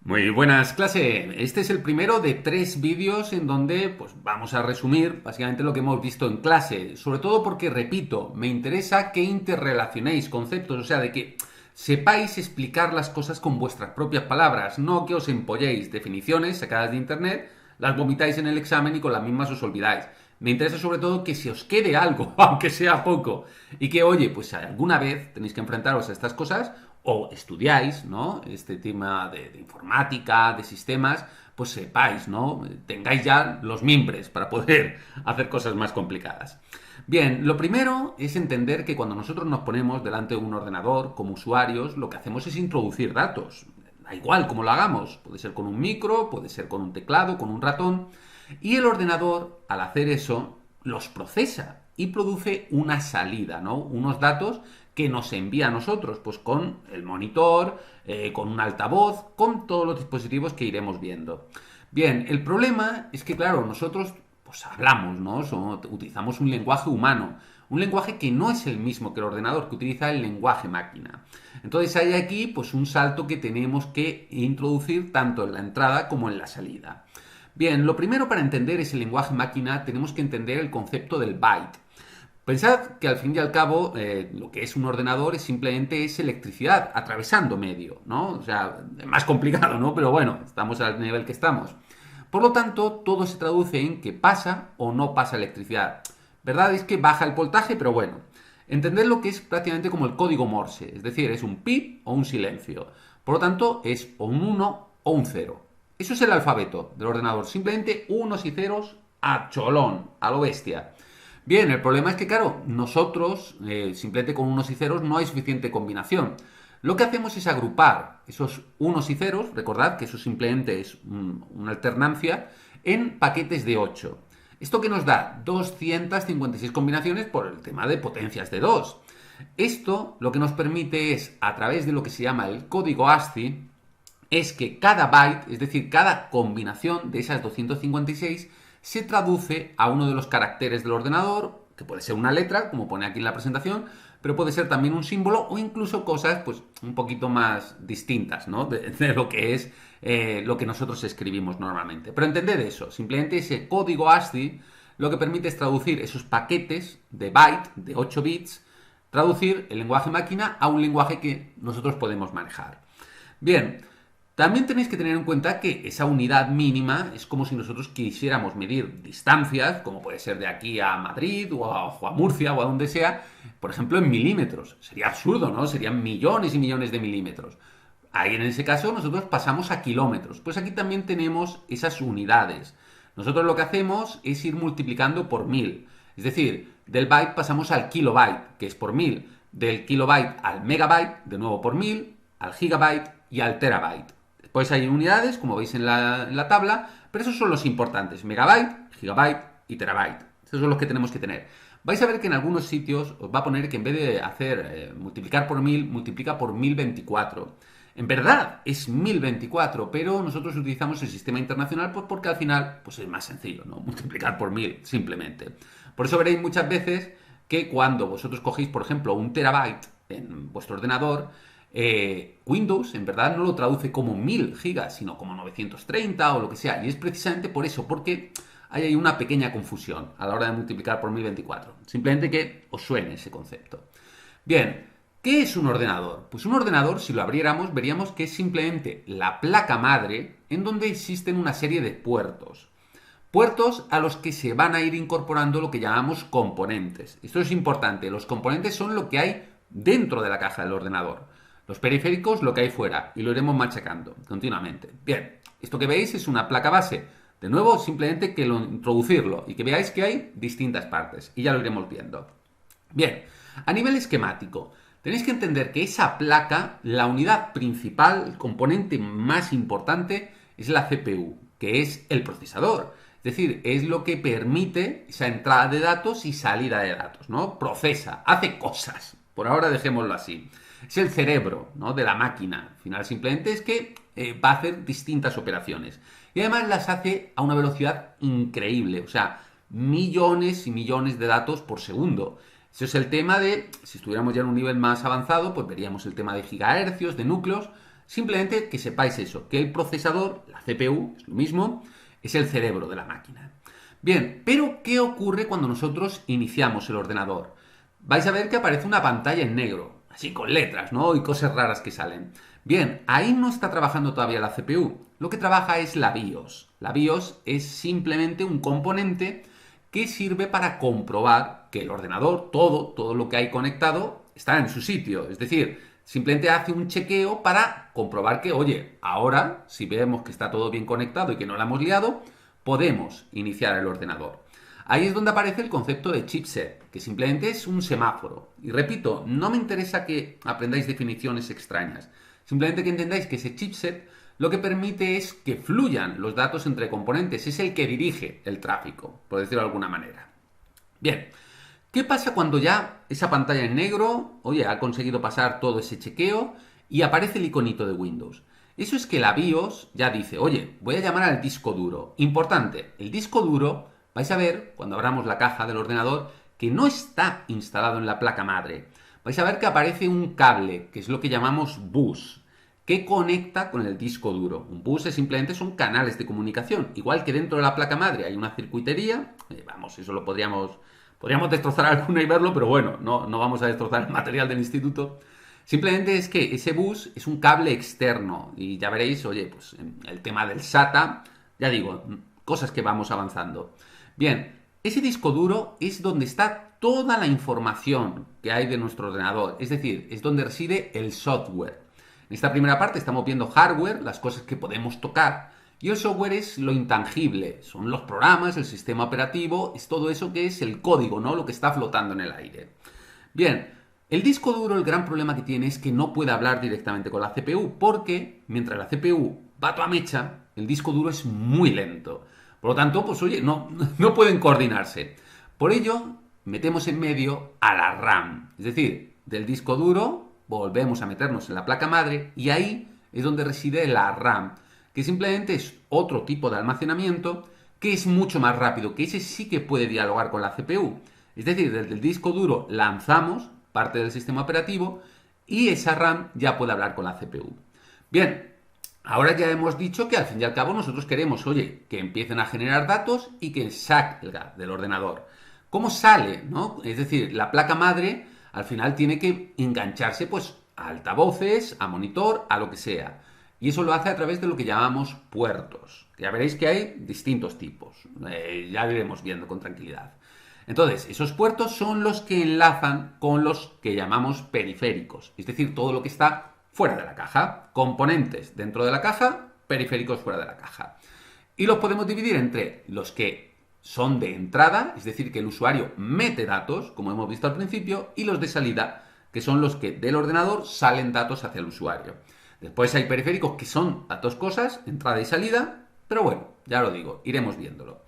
Muy buenas, clase. Este es el primero de 3 vídeos en donde pues, vamos a resumir básicamente lo que hemos visto en clase. Sobre todo porque, repito, me interesa que interrelacionéis conceptos, o sea, de que sepáis explicar las cosas con vuestras propias palabras, no que os empolléis definiciones sacadas de internet, las vomitáis en el examen y con las mismas os olvidáis. Me interesa sobre todo que se os quede algo, aunque sea poco, y que, oye, pues alguna vez tenéis que enfrentaros a estas cosas o estudiáis, ¿no? Este tema de informática, de sistemas, pues sepáis, ¿no? Tengáis ya los mimbres para poder hacer cosas más complicadas. Bien, lo primero es entender que cuando nosotros nos ponemos delante de un ordenador como usuarios, lo que hacemos es introducir datos. Da igual cómo lo hagamos, puede ser con un micro, puede ser con un teclado, con un ratón, y el ordenador, al hacer eso, los procesa y produce una salida, ¿no? Unos datos que nos envía a nosotros, pues con el monitor, con un altavoz, con todos los dispositivos que iremos viendo. Bien, el problema es que, claro, nosotros pues hablamos, ¿no? Utilizamos un lenguaje humano, un lenguaje que no es el mismo que el ordenador, que utiliza el lenguaje máquina. Entonces hay aquí pues un salto que tenemos que introducir tanto en la entrada como en la salida. Bien, lo primero para entender ese lenguaje máquina tenemos que entender el concepto del byte. Pensad que al fin y al cabo lo que es un ordenador es simplemente es electricidad atravesando medio, ¿no? O sea, es más complicado, ¿no? Pero bueno, estamos al nivel que estamos. Por lo tanto, todo se traduce en que pasa o no pasa electricidad. ¿Verdad? Es que baja el voltaje, pero bueno. Entender lo que es prácticamente como el código Morse, es decir, es un pi o un silencio. Por lo tanto, es o un uno o un cero. Eso es el alfabeto del ordenador, simplemente unos y ceros a cholón, a lo bestia. Bien, el problema es que, claro, nosotros, simplemente con unos y ceros, no hay suficiente combinación. Lo que hacemos es agrupar esos unos y ceros, recordad que eso simplemente es una alternancia, en paquetes de 8. ¿Esto que nos da? 256 combinaciones por el tema de potencias de 2. Esto lo que nos permite es, a través de lo que se llama el código ASCII, es que cada byte, es decir, cada combinación de esas 256, se traduce a uno de los caracteres del ordenador, que puede ser una letra, como pone aquí en la presentación, pero puede ser también un símbolo o incluso cosas pues un poquito más distintas, ¿no? de lo que es lo que nosotros escribimos normalmente. Pero entended eso, simplemente ese código ASCII lo que permite es traducir esos paquetes de byte, de 8 bits, traducir el lenguaje máquina a un lenguaje que nosotros podemos manejar. Bien, también tenéis que tener en cuenta que esa unidad mínima es como si nosotros quisiéramos medir distancias, como puede ser de aquí a Madrid o a Murcia o a donde sea, por ejemplo en milímetros. Sería absurdo, ¿no? Serían millones y millones de milímetros. Ahí en ese caso nosotros pasamos a kilómetros. Pues aquí también tenemos esas unidades. Nosotros lo que hacemos es ir multiplicando por 1000. Es decir, del byte pasamos al kilobyte, que es por 1000. Del kilobyte al megabyte, de nuevo por 1000, al gigabyte y al terabyte. Después hay unidades, como veis en la tabla, pero esos son los importantes. Megabyte, gigabyte y terabyte. Esos son los que tenemos que tener. Vais a ver que en algunos sitios os va a poner que en vez de hacer multiplicar por 1000, multiplica por 1024. En verdad es 1024, pero nosotros utilizamos el sistema internacional pues porque al final pues es más sencillo, ¿no? Multiplicar por 1000 simplemente. Por eso veréis muchas veces que cuando vosotros cogéis, por ejemplo, un terabyte en vuestro ordenador, Windows en verdad no lo traduce como 1000 gigas, sino como 930 o lo que sea. Y es precisamente por eso, porque hay ahí una pequeña confusión a la hora de multiplicar por 1024. Simplemente que os suene ese concepto. Bien, ¿qué es un ordenador? Pues un ordenador, si lo abriéramos, veríamos que es simplemente la placa madre en donde existen una serie de puertos. Puertos a los que se van a ir incorporando lo que llamamos componentes. Esto es importante, los componentes son lo que hay dentro de la caja del ordenador. Los periféricos lo que hay fuera y lo iremos machacando continuamente. Bien, esto que veis es una placa base. De nuevo, simplemente que lo introducirlo y que veáis que hay distintas partes y ya lo iremos viendo. Bien, a nivel esquemático, tenéis que entender que esa placa, la unidad principal, el componente más importante, es la CPU, que es el procesador. Es decir, es lo que permite esa entrada de datos y salida de datos, ¿no? Procesa, hace cosas. Por ahora dejémoslo así. Es el cerebro, ¿no? De la máquina. Al final simplemente es que va a hacer distintas operaciones. Y además las hace a una velocidad increíble. O sea, millones y millones de datos por segundo. Eso es el tema de, si estuviéramos ya en un nivel más avanzado, pues veríamos el tema de gigahercios, de núcleos. Simplemente que sepáis eso, que el procesador, la CPU, es lo mismo, es el cerebro de la máquina. Bien, pero ¿qué ocurre cuando nosotros iniciamos el ordenador? Vais a ver que aparece una pantalla en negro, así con letras, ¿no? Y cosas raras que salen. Bien, ahí no está trabajando todavía la CPU. Lo que trabaja es la BIOS. La BIOS es simplemente un componente que sirve para comprobar que el ordenador, todo lo que hay conectado, está en su sitio. Es decir, simplemente hace un chequeo para comprobar que, oye, ahora, si vemos que está todo bien conectado y que no la hemos liado, podemos iniciar el ordenador. Ahí es donde aparece el concepto de chipset, que simplemente es un semáforo. Y repito, no me interesa que aprendáis definiciones extrañas. Simplemente que entendáis que ese chipset lo que permite es que fluyan los datos entre componentes. Es el que dirige el tráfico, por decirlo de alguna manera. Bien, ¿qué pasa cuando ya esa pantalla en negro, oye, ha conseguido pasar todo ese chequeo y aparece el iconito de Windows? Eso es que la BIOS ya dice, oye, voy a llamar al disco duro. Importante, el disco duro, vais a ver, cuando abramos la caja del ordenador, que no está instalado en la placa madre. Vais a ver que aparece un cable, que es lo que llamamos bus, que conecta con el disco duro. Un bus simplemente son canales de comunicación. Igual que dentro de la placa madre hay una circuitería, vamos, eso lo podríamos destrozar alguna y verlo, pero bueno, no vamos a destrozar el material del instituto. Simplemente es que ese bus es un cable externo y ya veréis, oye, pues el tema del SATA, ya digo, cosas que vamos avanzando. Bien, ese disco duro es donde está toda la información que hay de nuestro ordenador, es decir, es donde reside el software. En esta primera parte estamos viendo hardware, las cosas que podemos tocar, y el software es lo intangible, son los programas, el sistema operativo, es todo eso que es el código, ¿no? Lo que está flotando en el aire. Bien, el disco duro, el gran problema que tiene es que no puede hablar directamente con la CPU, porque mientras la CPU va a toda mecha, el disco duro es muy lento. Por lo tanto, pues oye, no pueden coordinarse. Por ello, metemos en medio a la RAM. Es decir, del disco duro volvemos a meternos en la placa madre y ahí es donde reside la RAM, que simplemente es otro tipo de almacenamiento que es mucho más rápido, que ese sí que puede dialogar con la CPU. Es decir, desde el disco duro lanzamos parte del sistema operativo y esa RAM ya puede hablar con la CPU. Bien, ahora ya hemos dicho que al fin y al cabo nosotros queremos, oye, que empiecen a generar datos y que salga del ordenador. ¿Cómo sale? ¿No? Es decir, la placa madre al final tiene que engancharse pues a altavoces, a monitor, a lo que sea. Y eso lo hace a través de lo que llamamos puertos. Ya veréis que hay distintos tipos. Ya lo iremos viendo con tranquilidad. Entonces, esos puertos son los que enlazan con los que llamamos periféricos. Es decir, todo lo que está fuera de la caja. Componentes dentro de la caja, periféricos fuera de la caja. Y los podemos dividir entre los que son de entrada, es decir, que el usuario mete datos, como hemos visto al principio, y los de salida, que son los que del ordenador salen datos hacia el usuario. Después hay periféricos que son las dos cosas, entrada y salida, pero bueno, ya lo digo, iremos viéndolo.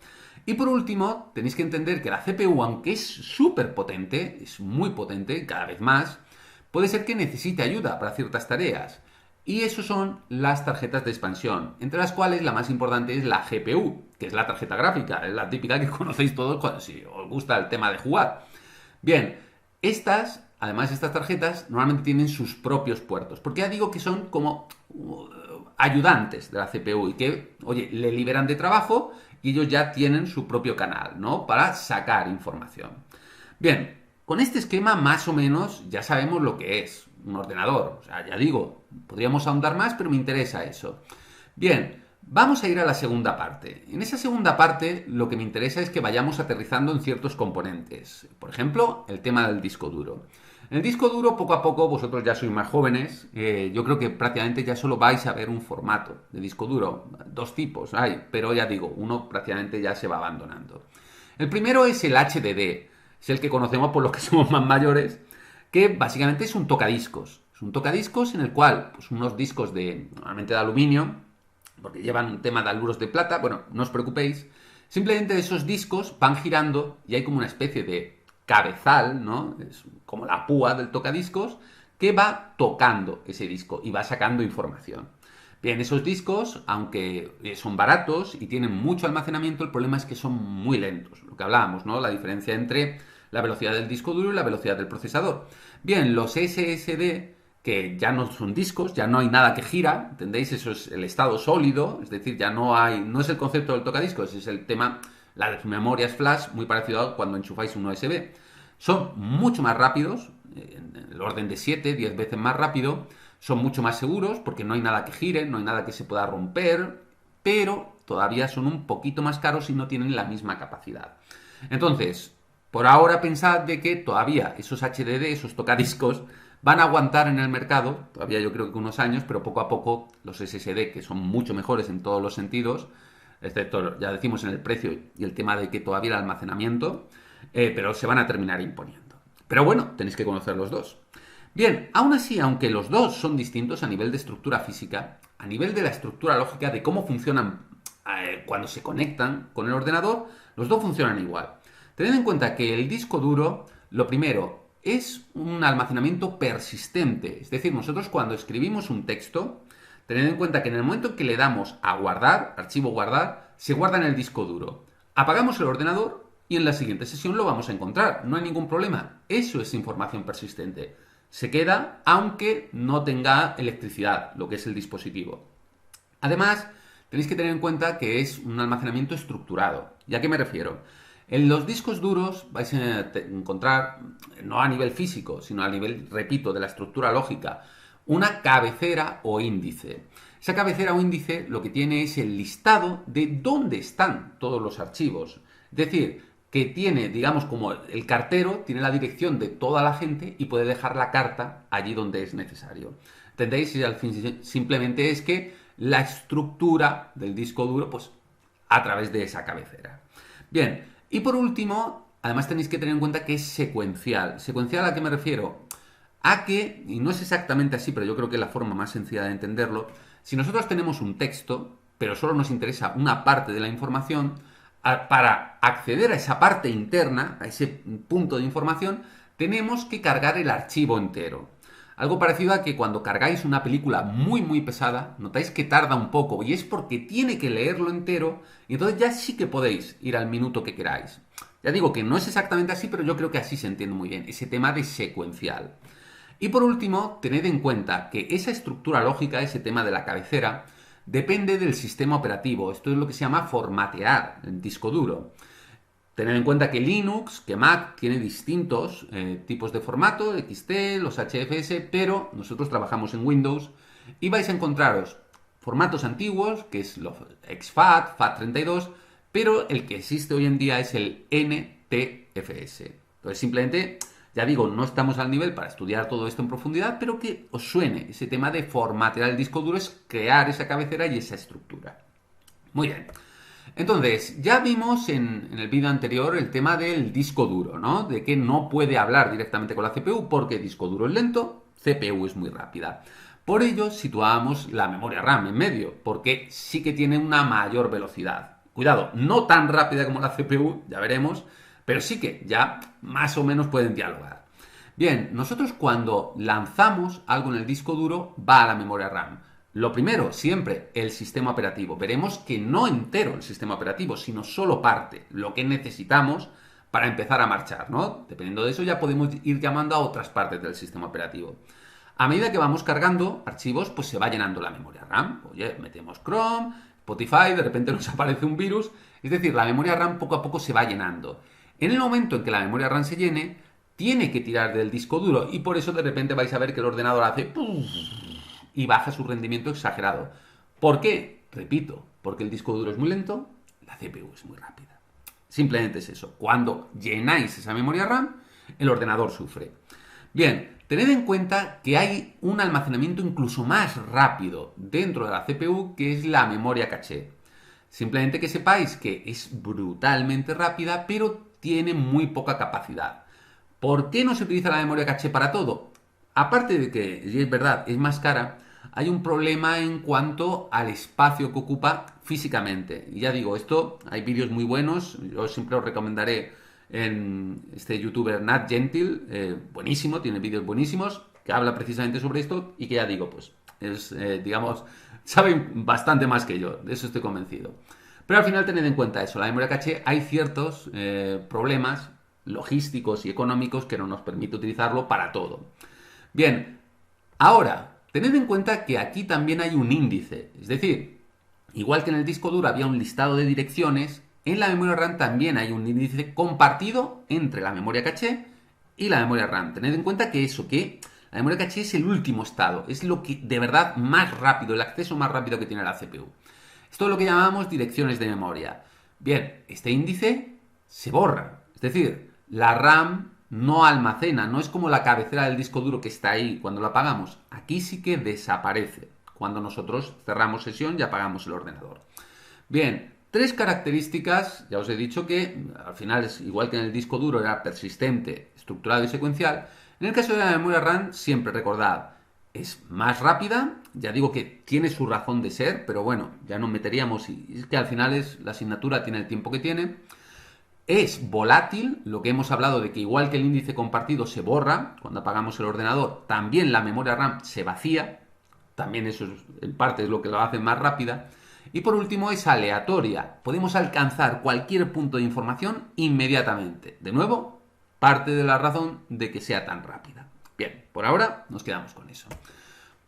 Y por último, tenéis que entender que la CPU, aunque es súper potente, es muy potente, cada vez más, puede ser que necesite ayuda para ciertas tareas. Y eso son las tarjetas de expansión, entre las cuales la más importante es la GPU, que es la tarjeta gráfica, es la típica que conocéis todos si os gusta el tema de jugar. Bien, además estas tarjetas normalmente tienen sus propios puertos, porque ya digo que son como ayudantes de la CPU y que, oye, le liberan de trabajo y ellos ya tienen su propio canal, ¿no? Para sacar información. Bien, con este esquema más o menos ya sabemos lo que es un ordenador. O sea, ya digo, podríamos ahondar más, pero me interesa eso. Bien, vamos a ir a la segunda parte. En esa segunda parte lo que me interesa es que vayamos aterrizando en ciertos componentes. Por ejemplo, el tema del disco duro. En el disco duro, poco a poco, vosotros ya sois más jóvenes, yo creo que prácticamente ya solo vais a ver un formato de disco duro. Dos tipos hay, pero ya digo, uno prácticamente ya se va abandonando. El primero es el HDD, es el que conocemos por los que somos más mayores, que básicamente es un tocadiscos. Es un tocadiscos en el cual pues, unos discos normalmente de aluminio, porque llevan un tema de aluros de plata, bueno, no os preocupéis, simplemente esos discos van girando y hay como una especie de cabezal, ¿no? Es como la púa del tocadiscos que va tocando ese disco y va sacando información. Bien, esos discos, aunque son baratos y tienen mucho almacenamiento, el problema es que son muy lentos. Lo que hablábamos, ¿no? La diferencia entre la velocidad del disco duro y la velocidad del procesador. Bien, los SSD, que ya no son discos, ya no hay nada que gira, ¿entendéis? Eso es el estado sólido, es decir, ya no hay, no es el concepto del tocadiscos, es el tema, las memorias flash, muy parecido a cuando enchufáis un USB. Son mucho más rápidos, en el orden de 7, 10 veces más rápido, son mucho más seguros porque no hay nada que gire, no hay nada que se pueda romper, pero todavía son un poquito más caros y no tienen la misma capacidad. Entonces, por ahora pensad de que todavía esos HDD, esos tocadiscos, van a aguantar en el mercado, todavía yo creo que unos años, pero poco a poco los SSD, que son mucho mejores en todos los sentidos, excepto, ya decimos, en el precio y el tema de que todavía el almacenamiento, pero se van a terminar imponiendo. Pero bueno, tenéis que conocer los dos. Bien, aún así, aunque los dos son distintos a nivel de estructura física, a nivel de la estructura lógica de cómo funcionan cuando se conectan con el ordenador, los dos funcionan igual. Tened en cuenta que el disco duro, lo primero, es un almacenamiento persistente. Es decir, nosotros cuando escribimos un texto, tened en cuenta que en el momento en que le damos a guardar, archivo guardar, se guarda en el disco duro. Apagamos el ordenador y en la siguiente sesión lo vamos a encontrar. No hay ningún problema. Eso es información persistente. Se queda aunque no tenga electricidad, lo que es el dispositivo. Además, tenéis que tener en cuenta que es un almacenamiento estructurado. ¿Y a qué me refiero? En los discos duros vais a encontrar, no a nivel físico, sino a nivel, repito, de la estructura lógica, una cabecera o índice. Esa cabecera o índice lo que tiene es el listado de dónde están todos los archivos. Es decir, que tiene, digamos, como el cartero, tiene la dirección de toda la gente y puede dejar la carta allí donde es necesario. ¿Entendéis? Y al fin simplemente es que la estructura del disco duro, pues a través de esa cabecera. Bien, y por último, además tenéis que tener en cuenta que es secuencial. ¿Secuencial a qué me refiero? A que, y no es exactamente así, pero yo creo que es la forma más sencilla de entenderlo, si nosotros tenemos un texto, pero solo nos interesa una parte de la información, para acceder a esa parte interna, a ese punto de información, tenemos que cargar el archivo entero. Algo parecido a que cuando cargáis una película muy pesada, notáis que tarda un poco y es porque tiene que leerlo entero y entonces ya sí que podéis ir al minuto que queráis. Ya digo que no es exactamente así, pero yo creo que así se entiende muy bien, ese tema de secuencial. Y por último, tened en cuenta que esa estructura lógica, ese tema de la cabecera, depende del sistema operativo. Esto es lo que se llama formatear el disco duro. Tened en cuenta que Linux, que Mac, tiene distintos tipos de formato, XT, los HFS, pero nosotros trabajamos en Windows y vais a encontraros formatos antiguos, que es los exFAT, FAT32, pero el que existe hoy en día es el NTFS. Entonces simplemente, ya digo, no estamos al nivel para estudiar todo esto en profundidad, pero que os suene ese tema de formatear el disco duro, es crear esa cabecera y esa estructura. Muy bien. Entonces, ya vimos en el vídeo anterior el tema del disco duro, ¿no? De que no puede hablar directamente con la CPU porque el disco duro es lento, CPU es muy rápida. Por ello, situábamos la memoria RAM en medio, porque sí que tiene una mayor velocidad. Cuidado, no tan rápida como la CPU, ya veremos, pero sí que ya más o menos pueden dialogar. Bien, nosotros cuando lanzamos algo en el disco duro, va a la memoria RAM. Lo primero, siempre, el sistema operativo. Veremos que no entero el sistema operativo, sino solo parte, lo que necesitamos para empezar a marchar, ¿no? Dependiendo de eso ya podemos ir llamando a otras partes del sistema operativo. A medida que vamos cargando archivos, pues se va llenando la memoria RAM. Oye, metemos Chrome, Spotify, de repente nos aparece un virus. Es decir, la memoria RAM poco a poco se va llenando. En el momento en que la memoria RAM se llene, tiene que tirar del disco duro y por eso de repente vais a ver que el ordenador hace ¡pum! Y baja su rendimiento exagerado. ¿Por qué? Repito, porque el disco duro es muy lento, la CPU es muy rápida. Simplemente es eso. Cuando llenáis esa memoria RAM, el ordenador sufre. Bien, tened en cuenta que hay un almacenamiento incluso más rápido dentro de la CPU, que es la memoria caché. Simplemente que sepáis que es brutalmente rápida, pero tiene muy poca capacidad. ¿Por qué no se utiliza la memoria caché para todo? Aparte de que, y es verdad, es más cara, hay un problema en cuanto al espacio que ocupa físicamente. Y ya digo, esto, hay vídeos muy buenos, yo siempre os recomendaré en este youtuber Nat Gentil, buenísimo, tiene vídeos buenísimos, que habla precisamente sobre esto y que ya digo, pues, es, digamos, saben bastante más que yo, de eso estoy convencido. Pero al final tened en cuenta eso, la memoria caché, hay ciertos problemas logísticos y económicos que no nos permite utilizarlo para todo. Bien, Ahora, tened en cuenta que aquí también hay un índice, es decir, igual que en el disco duro había un listado de direcciones, en la memoria RAM también hay un índice compartido entre la memoria caché y la memoria RAM. Tened en cuenta que la memoria caché es el último estado, es lo que de verdad más rápido, el acceso más rápido que tiene la CPU. Esto es lo que llamamos direcciones de memoria. Bien, este índice se borra, es decir, la RAM no almacena, no es como la cabecera del disco duro que está ahí cuando lo apagamos. Aquí sí que desaparece cuando nosotros cerramos sesión y apagamos el ordenador. Bien, tres características, ya os he dicho que al final es igual que en el disco duro, era persistente, estructurado y secuencial. En el caso de la memoria RAM, siempre recordad, es más rápida, ya digo que tiene su razón de ser, pero bueno, ya nos meteríamos y es que al final es la asignatura tiene el tiempo que tiene. Es volátil, lo que hemos hablado de que igual que el índice compartido se borra cuando apagamos el ordenador, también la memoria RAM se vacía, también eso en parte es lo que lo hace más rápida. Y por último es aleatoria, podemos alcanzar cualquier punto de información inmediatamente. De nuevo, parte de la razón de que sea tan rápida. Bien, por ahora nos quedamos con eso.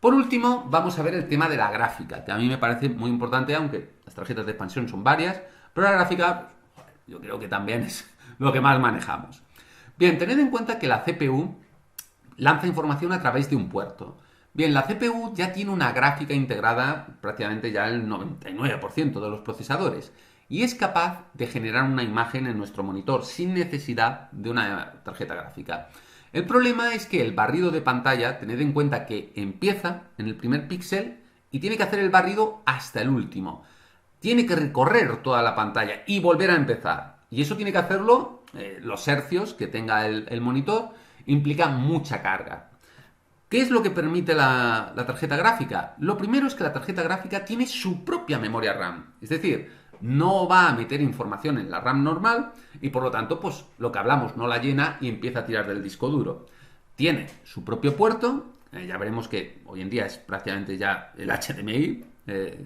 Por último, vamos a ver el tema de la gráfica, que a mí me parece muy importante, aunque las tarjetas de expansión son varias, pero la gráfica yo creo que también es lo que más manejamos. Bien, tened en cuenta que la CPU lanza información a través de un puerto. Bien, la CPU ya tiene una gráfica integrada prácticamente ya el 99% de los procesadores y es capaz de generar una imagen en nuestro monitor sin necesidad de una tarjeta gráfica. El problema es que el barrido de pantalla, tened en cuenta que empieza en el primer píxel y tiene que hacer el barrido hasta el último. Tiene que recorrer toda la pantalla y volver a empezar. Y eso tiene que hacerlo, los hercios que tenga el monitor, implica mucha carga. ¿Qué es lo que permite la tarjeta gráfica? Lo primero es que la tarjeta gráfica tiene su propia memoria RAM. Es decir, no va a meter información en la RAM normal y por lo tanto, pues lo que hablamos no la llena y empieza a tirar del disco duro. Tiene su propio puerto, ya veremos que hoy en día es prácticamente ya el HDMI,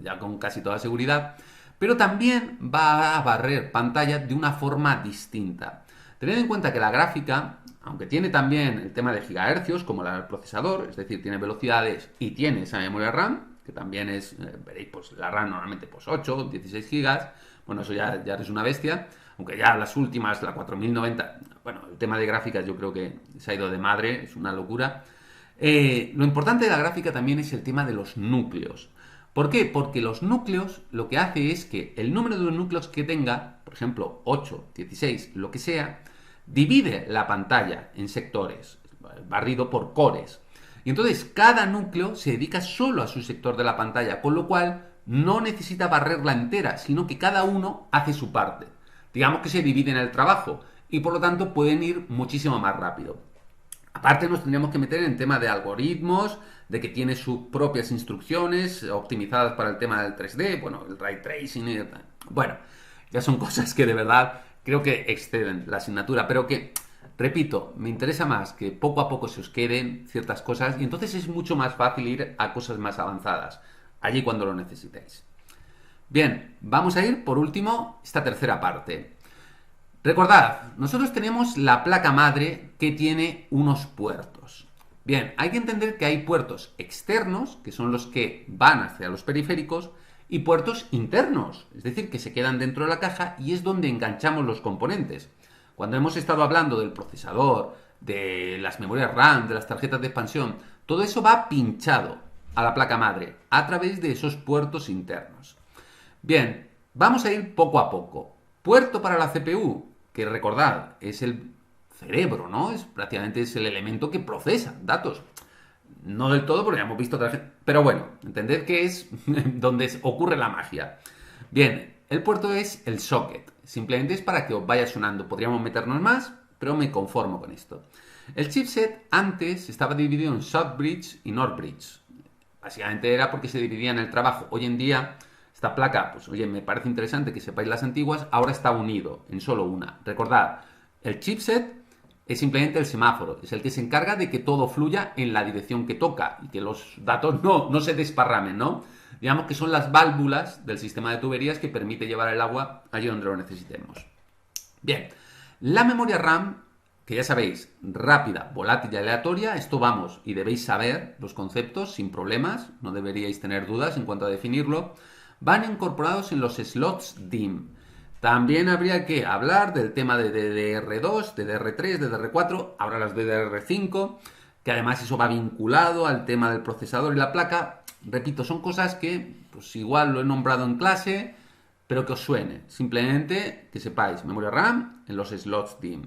ya con casi toda seguridad, pero también va a barrer pantalla de una forma distinta. Tened en cuenta que la gráfica, aunque tiene también el tema de gigahercios, como el procesador, es decir, tiene velocidades y tiene esa memoria RAM, que también es, veréis, pues la RAM normalmente pues 8, 16 gigas, bueno, eso ya es una bestia, aunque ya las últimas, la 4090, bueno, el tema de gráficas yo creo que se ha ido de madre, es una locura. Lo importante de la gráfica también es el tema de los núcleos. ¿Por qué? Porque los núcleos lo que hace es que el número de núcleos que tenga, por ejemplo 8, 16, lo que sea, divide la pantalla en sectores, barrido por cores. Y entonces cada núcleo se dedica solo a su sector de la pantalla, con lo cual no necesita barrerla entera, sino que cada uno hace su parte. Digamos que se dividen el trabajo y por lo tanto pueden ir muchísimo más rápido. Aparte nos tendríamos que meter en tema de algoritmos, de que tiene sus propias instrucciones optimizadas para el tema del 3D, bueno, el ray tracing, bueno, ya son cosas que de verdad creo que exceden la asignatura, pero que, repito, me interesa más que poco a poco se os queden ciertas cosas y entonces es mucho más fácil ir a cosas más avanzadas, allí cuando lo necesitéis. Bien, vamos a ir por último esta tercera parte. Recordad, nosotros tenemos la placa madre que tiene unos puertos. Bien, hay que entender que hay puertos externos, que son los que van hacia los periféricos, y puertos internos, es decir, que se quedan dentro de la caja y es donde enganchamos los componentes. Cuando hemos estado hablando del procesador, de las memorias RAM, de las tarjetas de expansión, todo eso va pinchado a la placa madre a través de esos puertos internos. Bien, vamos a ir poco a poco. Puerto para la CPU, que recordad, es el cerebro, ¿no? Prácticamente es el elemento que procesa datos. No del todo, porque ya hemos visto otra vez. Pero bueno, entended que es donde ocurre la magia. Bien, el puerto es el socket. Simplemente es para que os vaya sonando. Podríamos meternos más, pero me conformo con esto. El chipset antes estaba dividido en South Bridge y North Bridge. Básicamente era porque se dividía en el trabajo. Hoy en día, esta placa, pues oye, me parece interesante que sepáis las antiguas, ahora está unido en solo una. Recordad, el chipset es simplemente el semáforo, es el que se encarga de que todo fluya en la dirección que toca y que los datos no se desparramen, ¿no? Digamos que son las válvulas del sistema de tuberías que permite llevar el agua allí donde lo necesitemos. Bien, la memoria RAM que ya sabéis, rápida, volátil y aleatoria, esto vamos, y debéis saber los conceptos sin problemas, no deberíais tener dudas en cuanto a definirlo, van incorporados en los slots DIMM. También habría que hablar del tema de DDR2, DDR3, DDR4, ahora las DDR5, que además eso va vinculado al tema del procesador y la placa. Repito, son cosas que pues igual lo he nombrado en clase, pero que os suene. Simplemente que sepáis, memoria RAM en los slots DIMM.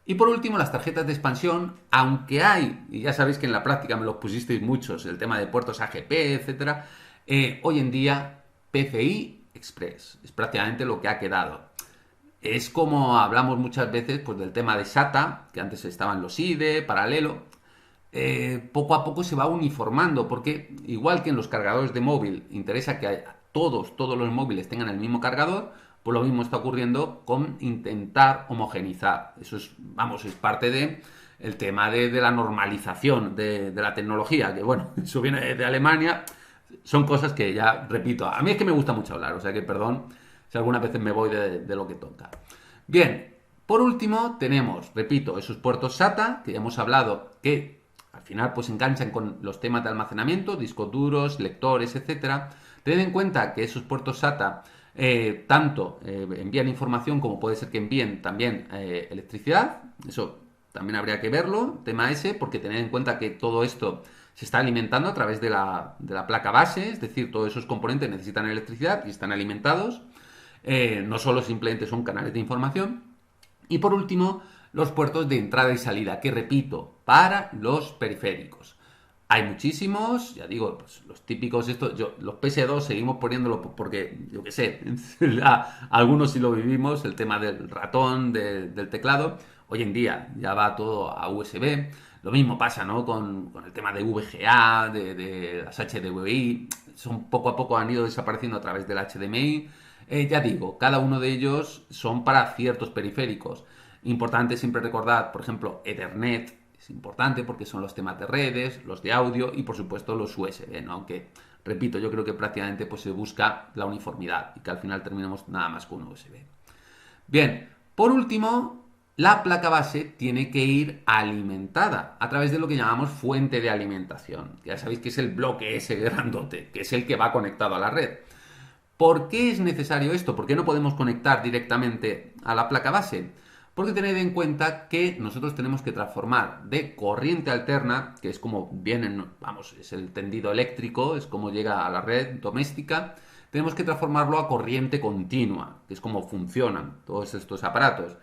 Y por último, las tarjetas de expansión, aunque hay, y ya sabéis que en la práctica me los pusisteis muchos, el tema de puertos AGP, etcétera, hoy en día PCI Express es prácticamente lo que ha quedado. Es como hablamos muchas veces pues, del tema de SATA, que antes estaban los IDE, paralelo. Poco a poco se va uniformando, porque igual que en los cargadores de móvil interesa que todos los móviles tengan el mismo cargador, pues lo mismo está ocurriendo con intentar homogenizar. Eso es, vamos, es parte de el tema de la normalización de la tecnología, que bueno, eso viene de Alemania. Son cosas que ya, repito, a mí es que me gusta mucho hablar, o sea que perdón si algunas veces me voy de lo que toca. Bien, por último tenemos, repito, esos puertos SATA, que ya hemos hablado, que al final pues enganchan con los temas de almacenamiento, discos duros, lectores, etcétera. Tened en cuenta que esos puertos SATA tanto envían información como puede ser que envíen también electricidad. Eso también habría que verlo, tema ese, porque tened en cuenta que todo esto se está alimentando a través de la placa base, es decir, todos esos componentes necesitan electricidad y están alimentados. No solo simplemente son canales de información. Y por último, los puertos de entrada y salida, que repito, para los periféricos. Hay muchísimos, ya digo, pues los típicos estos, los PS2 seguimos poniéndolo porque, yo qué sé, algunos sí lo vivimos, el tema del ratón, del teclado. Hoy en día ya va todo a USB. Lo mismo pasa, ¿no? Con el tema de VGA, de las HDMI. Son poco a poco han ido desapareciendo a través del HDMI. Ya digo, cada uno de ellos son para ciertos periféricos. Importante siempre recordar, por ejemplo, Ethernet es importante porque son los temas de redes, los de audio y por supuesto los USB, ¿no? Aunque, repito, yo creo que prácticamente pues, se busca la uniformidad y que al final terminemos nada más con un USB. Bien, por último, la placa base tiene que ir alimentada a través de lo que llamamos fuente de alimentación. Ya sabéis que es el bloque ese grandote, que es el que va conectado a la red. ¿Por qué es necesario esto? ¿Por qué no podemos conectar directamente a la placa base? Porque tened en cuenta que nosotros tenemos que transformar de corriente alterna, que es como viene, vamos, es el tendido eléctrico, es como llega a la red doméstica, tenemos que transformarlo a corriente continua, que es como funcionan todos estos aparatos.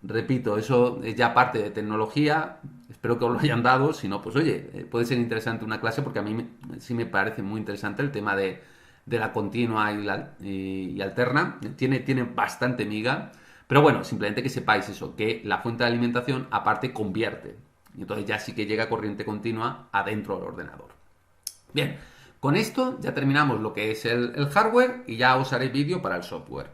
Repito, eso es ya parte de tecnología, espero que os lo hayan dado, si no, pues oye, puede ser interesante una clase porque a mí sí me parece muy interesante el tema de la continua y alterna, tiene bastante miga. Pero bueno, simplemente que sepáis eso, que la fuente de alimentación aparte convierte. Y entonces ya sí que llega corriente continua adentro del ordenador. Bien, con esto ya terminamos lo que es el hardware y ya os haré vídeo para el software.